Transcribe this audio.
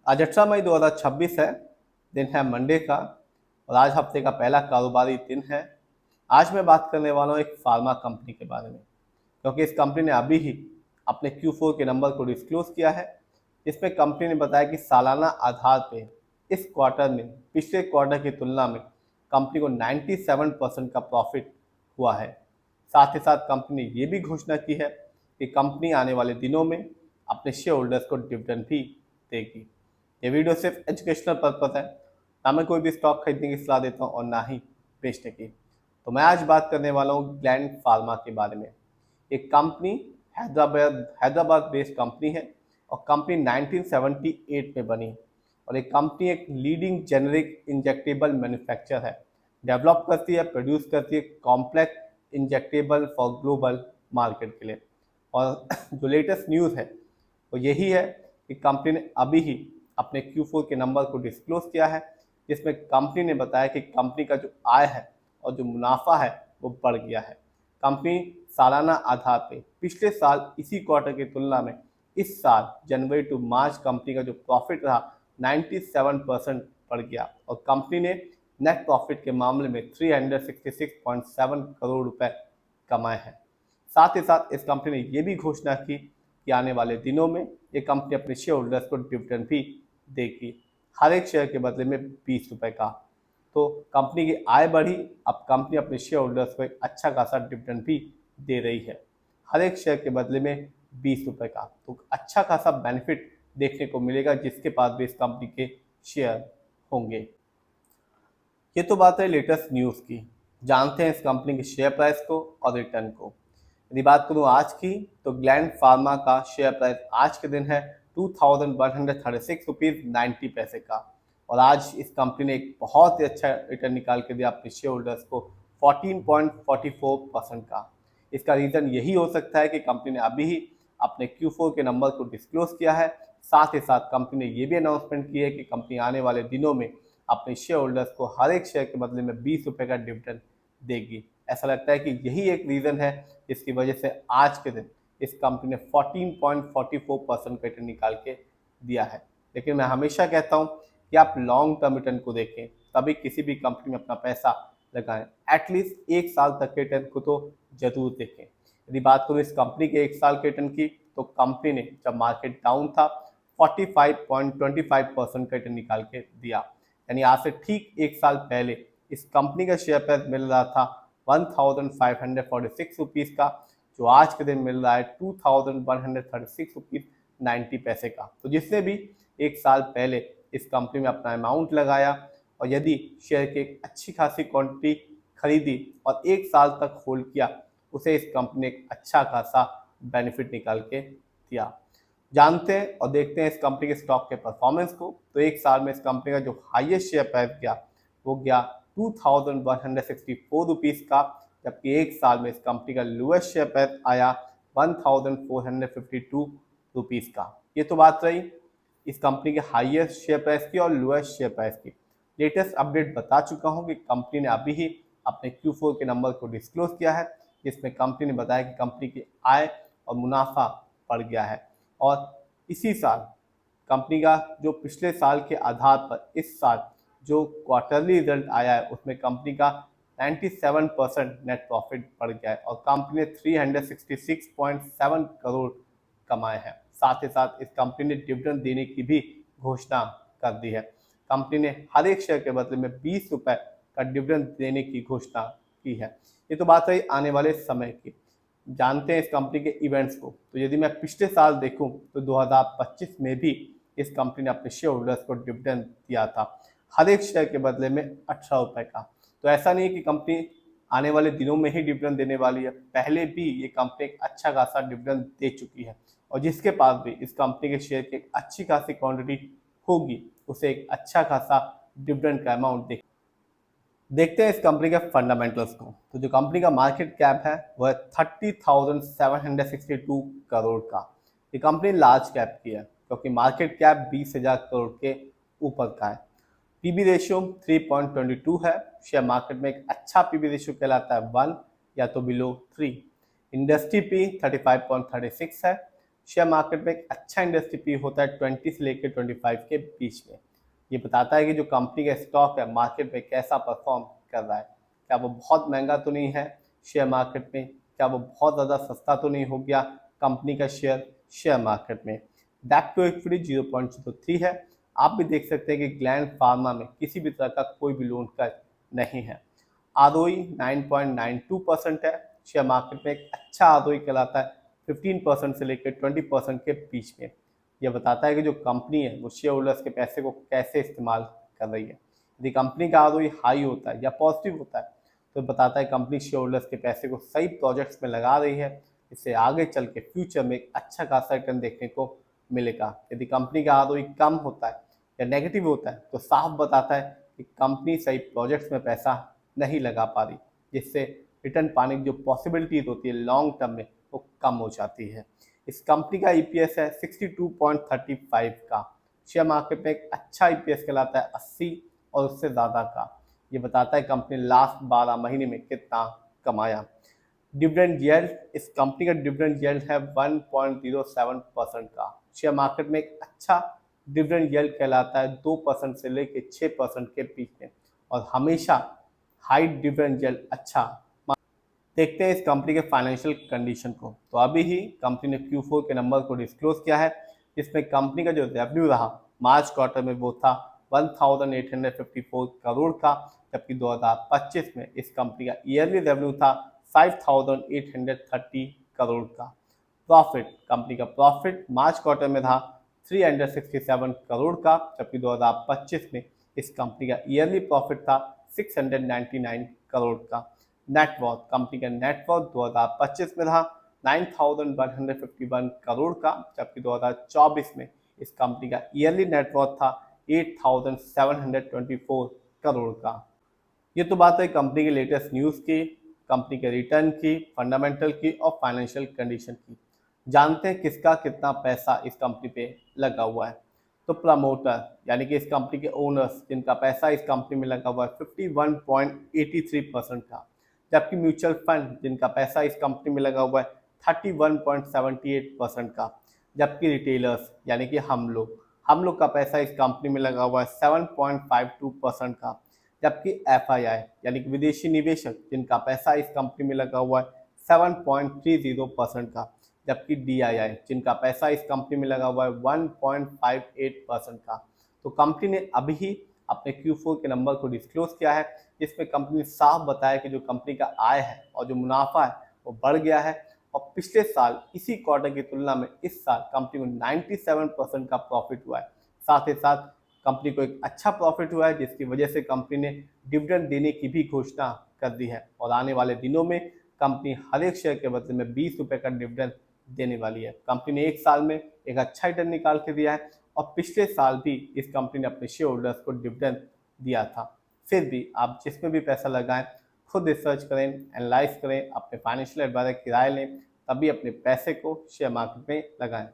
आज 18 मई 2026 है। दिन है मंडे का और आज हफ्ते का पहला कारोबारी दिन है। आज मैं बात करने वाला हूँ एक फार्मा कंपनी के बारे में, क्योंकि इस कंपनी ने अभी ही अपने Q4 के नंबर को डिस्क्लोज किया है। इसमें कंपनी ने बताया कि सालाना आधार पे इस क्वार्टर में पिछले क्वार्टर की तुलना में कंपनी को 97% का प्रॉफिट हुआ है। साथ ही साथ कंपनी ने ये भी घोषणा की है कि कंपनी आने वाले दिनों में अपने शेयर होल्डर्स को डिविडेंड भी देगी। ये वीडियो सिर्फ एजुकेशनल पर्पज है, ना मैं कोई भी स्टॉक खरीदने की सलाह देता हूँ और ना ही बेचने की। तो मैं आज बात करने वाला हूँ ग्लैंड फार्मा के बारे में। एक कंपनी हैदराबाद बेस्ड कंपनी है और कंपनी 1978 में बनी और एक कंपनी एक लीडिंग जेनेरिक इंजेक्टेबल मैन्युफैक्चरर है। डेवलप करती है, प्रोड्यूस करती है complex injectable for global market के लिए। और जो लेटेस्ट न्यूज़ है वो यही है कि कंपनी ने अभी ही अपने Q4 के नंबर को डिस्क्लोज किया है, जिसमें कंपनी ने बताया कि कंपनी का जो आय है और जो मुनाफा है वो बढ़ गया है। कंपनी सालाना आधार पे पिछले साल इसी क्वार्टर की तुलना में इस साल जनवरी टू मार्च कंपनी का जो प्रॉफिट रहा 97% बढ़ गया और कंपनी ने नेट प्रॉफिट के मामले में 366.7 करोड़ रुपए कमाए हैं। साथ ही साथ इस कंपनी ने ये भी घोषणा की कि आने वाले दिनों में ये कंपनी अपने शेयर होल्डर्स को डिविडेंड भी देगी, हर एक शेयर के बदले में 20 रुपए का। तो कंपनी की आय बढ़ी, अब कंपनी अपने शेयर होल्डर्स को एक अच्छा खासा डिविडेंड भी दे रही है, हर एक शेयर के बदले में 20 रुपए का। तो अच्छा खासा बेनिफिट देखने को मिलेगा जिसके पास भी इस कंपनी के शेयर होंगे। ये तो बात है लेटेस्ट न्यूज़ की। जानते हैं इस कंपनी के शेयर प्राइस को और रिटर्न को। यदि बात करूँ आज की, तो ग्लैंड फार्मा का शेयर प्राइस आज के दिन है 2136 रुपीज़ 90 पैसे का और आज इस कंपनी ने एक बहुत ही अच्छा रिटर्न निकाल के दिया अपने शेयर होल्डर्स को 14.44% का। इसका रीज़न यही हो सकता है कि कंपनी ने अभी ही अपने Q4 के नंबर को डिस्क्लोज किया है। साथ ही साथ कंपनी ने ये भी अनाउंसमेंट की है कि कंपनी आने वाले दिनों में अपने शेयर होल्डर्स को हर एक शेयर के बदले में 20 रुपये का डिविडेंड देगी। ऐसा लगता है कि यही एक रीज़न है जिसकी वजह से आज के दिन इस कंपनी ने 14.44% का रिटर्न निकाल के दिया है। लेकिन मैं हमेशा कहता हूँ कि आप लॉन्ग टर्म रिटर्न को देखें, तभी किसी भी कंपनी में अपना पैसा लगाएं। एटलीस्ट एक साल तक के रिटर्न को तो जरूर देखें। यदि बात करूँ इस कंपनी के एक साल के रिटर्न की, तो कंपनी ने जब मार्केट डाउन था 45.25% का रिटर्न निकाल के दिया। यानी आज से ठीक एक साल पहले इस कंपनी का शेयर प्राइस मिल रहा था 1546 रुपीज़ का, जो आज के दिन मिल रहा है 2136 रुपीज़ 90 पैसे का। तो जिसने भी एक साल पहले इस कंपनी में अपना अमाउंट लगाया और यदि शेयर की एक अच्छी खासी क्वांटिटी खरीदी और एक साल तक होल्ड किया, उसे इस कंपनी ने एक अच्छा खासा बेनिफिट निकाल के दिया। जानते हैं और देखते हैं इस कंपनी के स्टॉक के परफॉर्मेंस को। तो एक साल में इस कंपनी का जो हाईएस्ट शेयर प्राइस गया वो गया 2164 रुपीज़ का, जबकि एक साल में इस कंपनी का लोएस्ट शेयर प्राइस आया 1452 रुपीज़ का। ये तो बात रही इस कंपनी के हाईएस्ट शेयर प्राइस की और लोएस्ट शेयर प्राइस की। लेटेस्ट अपडेट बता चुका हूँ कि कंपनी ने अभी ही अपने Q4 के नंबर को डिस्क्लोज किया है, जिसमें कंपनी ने बताया कि कंपनी की आय और मुनाफा बढ़ गया है और इसी साल कंपनी का जो पिछले साल के आधार पर इस साल जो क्वार्टरली रिजल्ट आया है उसमें कंपनी का 97% नेट प्रॉफिट बढ़ गया है और कंपनी ने 366.7 करोड़ कमाए हैं। साथ ही साथ इस कंपनी ने डिविडेंड देने की भी घोषणा कर दी है। कंपनी ने हर एक शेयर के बदले में 20 रुपए का डिविडेंड देने की घोषणा की है। ये तो बात रही आने वाले समय की। जानते हैं इस कंपनी के इवेंट्स को, तो यदि मैं पिछले साल देखूं तो 2025 में भी इस कंपनी ने अपने शेयर होल्डर्स को डिविडेंड दिया था, हर एक शेयर के बदले में 18 रुपए का। तो ऐसा नहीं है कि कंपनी आने वाले दिनों में ही डिविडेंड देने वाली है, पहले भी ये कंपनी एक अच्छा खासा डिविडेंड दे चुकी है और जिसके पास भी इस कंपनी के शेयर की एक अच्छी खासी क्वांटिटी होगी उसे एक अच्छा खासा डिविडेंड का अमाउंट देखते हैं इस कंपनी के फंडामेंटल्स को। तो जो कंपनी का मार्केट कैप है वो है 30,762 करोड़ का। ये कंपनी लार्ज कैप की है क्योंकि मार्केट कैप 20,000 करोड़ के ऊपर का है। पीबी रेशियो 3.22 है। शेयर मार्केट में एक अच्छा पीबी रेशियो कहलाता है 1 या तो बिलो 3। इंडस्ट्री पी 35.36 है। शेयर मार्केट में एक अच्छा इंडस्ट्री पी होता है 20 से लेकर 25 के बीच में। ये बताता है कि जो कंपनी का स्टॉक है मार्केट में कैसा परफॉर्म कर रहा है, क्या वो बहुत महंगा तो नहीं है शेयर मार्केट में, क्या वो बहुत ज़्यादा सस्ता तो नहीं हो गया कंपनी का शेयर मार्केट में। डेट टू इक्विटी 0.03 है। आप भी देख सकते हैं कि ग्लैंड फार्मा में किसी भी तरह का कोई भी लोन का नहीं है। आरओई 9.92% है। शेयर मार्केट में एक अच्छा आरओई कहलाता है 15% से लेकर 20% के बीच में। यह बताता है कि जो कंपनी है वो शेयर होल्डर्स के पैसे को कैसे इस्तेमाल कर रही है। यदि कंपनी का आरओई हाई होता है या पॉजिटिव होता है तो बताता है कंपनी शेयर होल्डर्स के पैसे को सही प्रोजेक्ट्स में लगा रही है, इससे आगे चल के फ्यूचर में एक अच्छा खासा रिटर्न देखने को मिलेगा। यदि कंपनी का आरओई कम होता है या नेगेटिव होता है तो साफ बताता है कि कंपनी सही प्रोजेक्ट्स में पैसा नहीं लगा पा रही, जिससे रिटर्न पाने की जो पॉसिबिलिटीज होती है लॉन्ग टर्म में वो कम हो जाती है। इस कंपनी का ईपीएस है 62.35 का। शेयर मार्केट में एक अच्छा ईपीएस कहलाता है 80 और उससे ज़्यादा का। ये बताता है कंपनी लास्ट 12 महीने में कितना कमाया। डिविडेंड यील्ड, इस कंपनी का डिविडेंड यील्ड है 1.07% का। शेयर मार्केट में एक अच्छा डिविडेंड यील्ड कहलाता है 2% से लेकर 6% के बीच में, और हमेशा हाई डिविडेंड यील्ड अच्छा। देखते हैं इस कंपनी के फाइनेंशियल कंडीशन को। तो अभी ही कंपनी ने Q4 के नंबर को डिस्क्लोज किया है, जिसमें कंपनी का जो रेवेन्यू रहा मार्च क्वार्टर में वो था 1854 करोड़ का, जबकि 2025 में इस कंपनी का ईयरली रेवेन्यू था 5830 करोड़ का। प्रॉफिट, कंपनी का प्रॉफिट मार्च क्वार्टर में था 367 करोड़ का, जबकि 2025 में इस कंपनी का ईयरली प्रॉफिट था 699 करोड़ का। नेटवर्थ, कंपनी का नेटवर्थ 2025 में था 9151 करोड़ का, जबकि 2024 में इस कंपनी का ईयरली नेटवर्थ था 8724 करोड़ का। ये तो बात है कंपनी के लेटेस्ट न्यूज़ की, कंपनी के रिटर्न की, फंडामेंटल की और फाइनेंशियल कंडीशन की। जानते हैं किसका कितना पैसा इस कंपनी पे लगा हुआ है। तो प्रमोटर यानी कि इस कंपनी के ओनर्स जिनका पैसा इस कंपनी में लगा हुआ है 51.83% का, जबकि म्यूचुअल फंड जिनका पैसा इस कंपनी में लगा हुआ है 31.78% का, जबकि रिटेलर्स यानी कि हम लोग का पैसा इस कंपनी में लगा हुआ है 7.52% का, जबकि एफआईआई यानी कि विदेशी निवेशक जिनका पैसा इस कंपनी में लगा हुआ है 7.30% का, जबकि डीआईआई जिनका पैसा इस कंपनी में लगा हुआ है 1.58% का। तो कंपनी ने अभी ही अपने Q4 के नंबर को डिस्क्लोज किया है, जिसमें कंपनी ने साफ बताया कि जो कंपनी का आय है और जो मुनाफा है वो बढ़ गया है, और पिछले साल इसी क्वार्टर की तुलना में इस साल कंपनी को 97% का प्रॉफिट हुआ है। साथ ही साथ कंपनी को एक अच्छा प्रॉफिट हुआ है, जिसकी वजह से कंपनी ने डिविडेंड देने की भी घोषणा कर दी है, और आने वाले दिनों में कंपनी हर एक शेयर के बदले में 20 रुपये का डिविडेंड देने वाली है। कंपनी ने एक साल में एक अच्छा रिटर्न निकाल के दिया है, और पिछले साल भी इस कंपनी ने अपने शेयर होल्डर्स को डिविडेंड दिया था। फिर भी आप जिसमें भी पैसा लगाएं खुद रिसर्च करें, एनालाइज करें, अपने फाइनेंशियल एडवाइजर की राय लें, तभी अपने पैसे को शेयर मार्केट में लगाएं।